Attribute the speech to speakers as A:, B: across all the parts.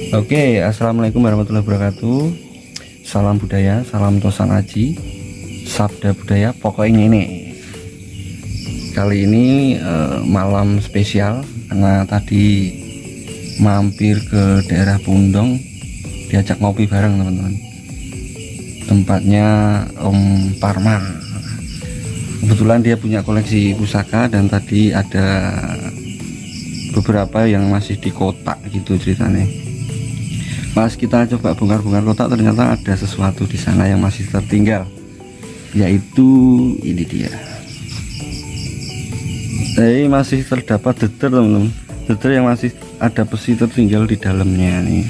A: Oke, assalamualaikum warahmatullahi wabarakatuh. Salam budaya, salam Tosan Aji, sabda budaya pokoknya ini. Kali ini malam spesial karena tadi mampir ke daerah Pundong, diajak ngopi bareng teman-teman. Tempatnya Om Parmar. Kebetulan dia punya koleksi pusaka dan tadi ada beberapa yang masih di kotak gitu ceritanya. Pas kita coba bongkar-bongkar kotak, ternyata ada sesuatu di sana yang masih tertinggal, yaitu ini dia. Jadi masih terdapat deter teman-teman, deter yang masih ada besi tertinggal di dalamnya nih.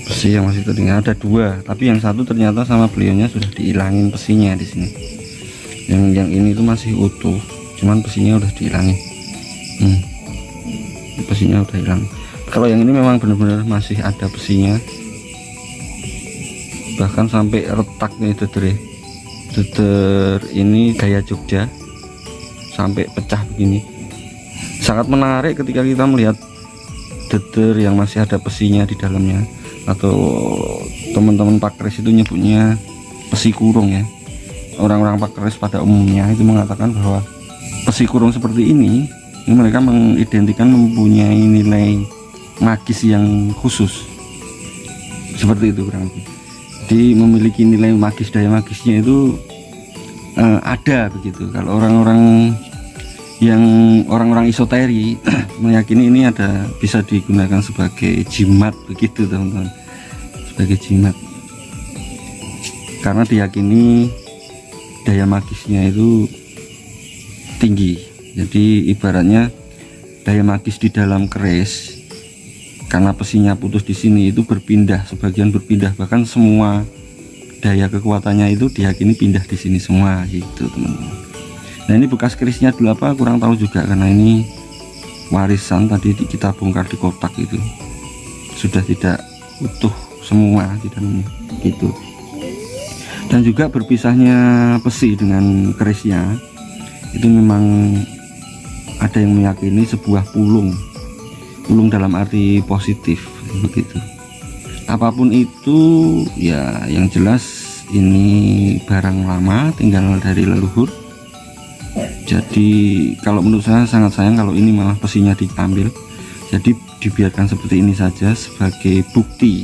A: Besi yang masih tertinggal ada dua, tapi yang satu ternyata sama beliaunya sudah dihilangin besinya di sini. Yang ini tuh masih utuh, cuman besinya udah dihilangin. Besinya udah hilang. Kalau yang ini memang benar-benar masih ada besinya, bahkan sampai retak nih deter ini gaya Jogja sampai pecah begini. Sangat menarik ketika kita melihat deter yang masih ada besinya di dalamnya, atau teman-teman pakris itu nyebutnya besi kurung ya. Orang-orang pakris pada umumnya itu mengatakan bahwa besi kurung seperti ini mereka mengidentikan mempunyai nilai magis yang khusus, seperti itu kurang lebih. Jadi memiliki nilai magis, daya magisnya itu ada begitu. Kalau orang-orang esoteri meyakini ini ada bisa digunakan sebagai jimat begitu teman-teman, sebagai jimat, karena diyakini daya magisnya itu tinggi. Jadi ibaratnya daya magis di dalam keris, karena besinya putus di sini itu berpindah, sebagian berpindah, bahkan semua daya kekuatannya itu diyakini pindah di sini semua gitu teman-teman. Nah ini bekas kerisnya dulu apa kurang tahu juga, karena ini warisan tadi kita bongkar di kotak itu sudah tidak utuh semua di dalamnya gitu. Dan juga berpisahnya besi dengan kerisnya itu memang ada yang meyakini sebuah pulung dalam arti positif begitu. Apapun itu ya, yang jelas ini barang lama tinggal dari leluhur. Jadi kalau menurut saya sangat sayang kalau ini malah besinya diambil. Jadi dibiarkan seperti ini saja sebagai bukti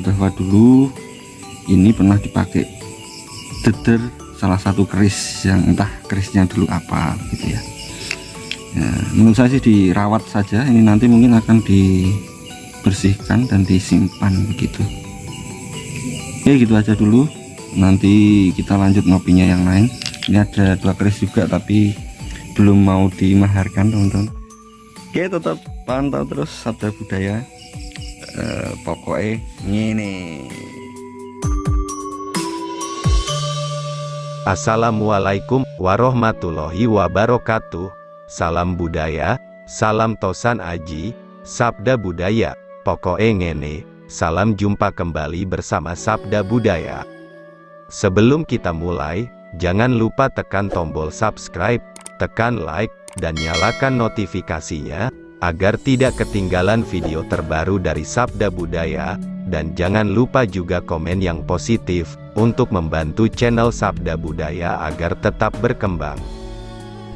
A: bahwa dulu ini pernah dipakai deter salah satu keris, yang entah kerisnya dulu apa gitu ya. Ya, menurut saya sih dirawat saja, ini nanti mungkin akan dibersihkan dan disimpan begitu. Oke, gitu aja dulu, nanti kita lanjut ngopinya yang lain. Ini ada dua keris juga tapi belum mau dimaharkan teman-teman. Oke, tetap pantau terus sabda budaya, pokoknya ngene.
B: Assalamualaikum warahmatullahi wabarakatuh. Salam budaya, salam Tosan Aji, sabda budaya, pokoknya ngene. Salam jumpa kembali bersama sabda budaya. Sebelum kita mulai, jangan lupa tekan tombol subscribe, tekan like, dan nyalakan notifikasinya, agar tidak ketinggalan video terbaru dari sabda budaya. Dan jangan lupa juga komen yang positif, untuk membantu channel sabda budaya agar tetap berkembang.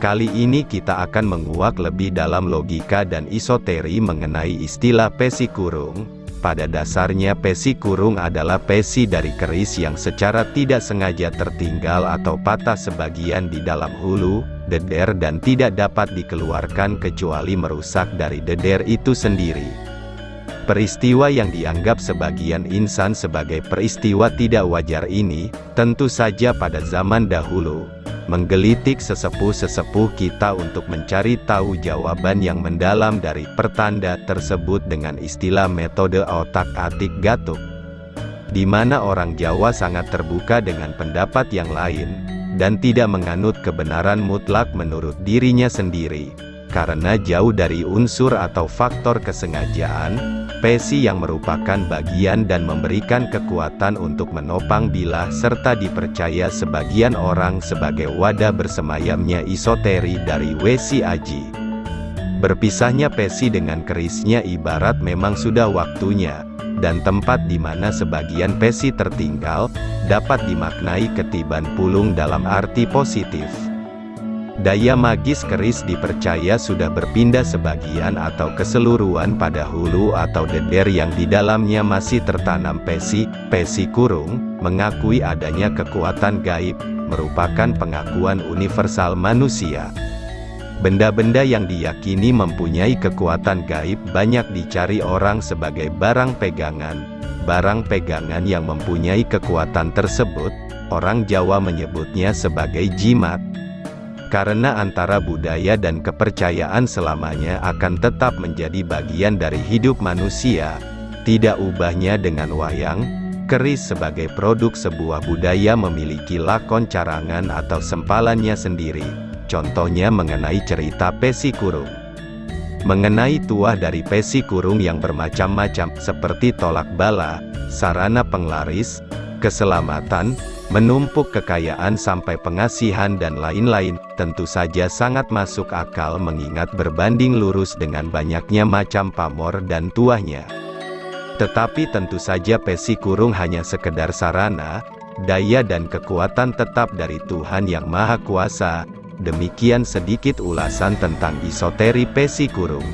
B: Kali ini kita akan menguak lebih dalam logika dan esoteri mengenai istilah pesi kurung. Pada dasarnya pesi kurung adalah pesi dari keris yang secara tidak sengaja tertinggal atau patah sebagian di dalam hulu, deder, dan tidak dapat dikeluarkan kecuali merusak dari deder itu sendiri. Peristiwa yang dianggap sebagian insan sebagai peristiwa tidak wajar ini, tentu saja pada zaman dahulu, menggelitik sesepuh-sesepuh kita untuk mencari tahu jawaban yang mendalam dari pertanda tersebut dengan istilah metode otak-atik gatuk, di mana orang Jawa sangat terbuka dengan pendapat yang lain, dan tidak menganut kebenaran mutlak menurut dirinya sendiri. Karena jauh dari unsur atau faktor kesengajaan, pesi yang merupakan bagian dan memberikan kekuatan untuk menopang bilah serta dipercaya sebagian orang sebagai wadah bersemayamnya esoteri dari Wesi Aji. Berpisahnya pesi dengan kerisnya ibarat memang sudah waktunya, dan tempat di mana sebagian pesi tertinggal, dapat dimaknai ketiban pulung dalam arti positif. Daya magis keris dipercaya sudah berpindah sebagian atau keseluruhan pada hulu atau deder yang di dalamnya masih tertanam pesi. Pesi kurung mengakui adanya kekuatan gaib, merupakan pengakuan universal manusia. Benda-benda yang diyakini mempunyai kekuatan gaib banyak dicari orang sebagai barang pegangan. Barang pegangan yang mempunyai kekuatan tersebut, orang Jawa menyebutnya sebagai jimat. Karena antara budaya dan kepercayaan selamanya akan tetap menjadi bagian dari hidup manusia, tidak ubahnya dengan wayang, keris sebagai produk sebuah budaya memiliki lakon carangan atau sempalannya sendiri. Contohnya mengenai cerita pesi kurung. Mengenai tuah dari pesi kurung yang bermacam-macam, seperti tolak bala, sarana penglaris, keselamatan, menumpuk kekayaan sampai pengasihan dan lain-lain, tentu saja sangat masuk akal mengingat berbanding lurus dengan banyaknya macam pamor dan tuahnya. Tetapi tentu saja pesi kurung hanya sekedar sarana, daya dan kekuatan tetap dari Tuhan Yang Maha Kuasa. Demikian sedikit ulasan tentang esoteri pesi kurung.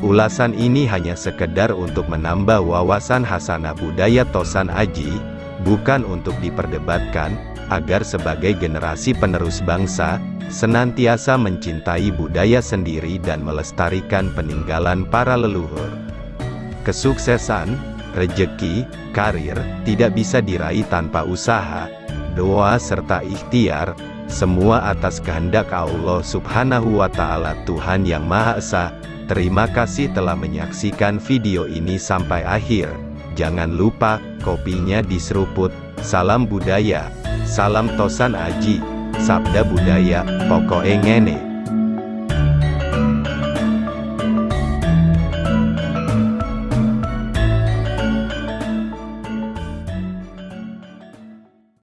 B: Ulasan ini hanya sekedar untuk menambah wawasan hasanah budaya Tosan Aji, bukan untuk diperdebatkan, agar sebagai generasi penerus bangsa, senantiasa mencintai budaya sendiri dan melestarikan peninggalan para leluhur. Kesuksesan, rejeki, karir, tidak bisa diraih tanpa usaha, doa serta ikhtiar, semua atas kehendak Allah Subhanahu wa Ta'ala Tuhan Yang Maha Esa. Terima kasih telah menyaksikan video ini sampai akhir. Jangan lupa, kopinya diseruput. Salam budaya, salam Tosan Aji, sabda budaya, pokoknya ngene.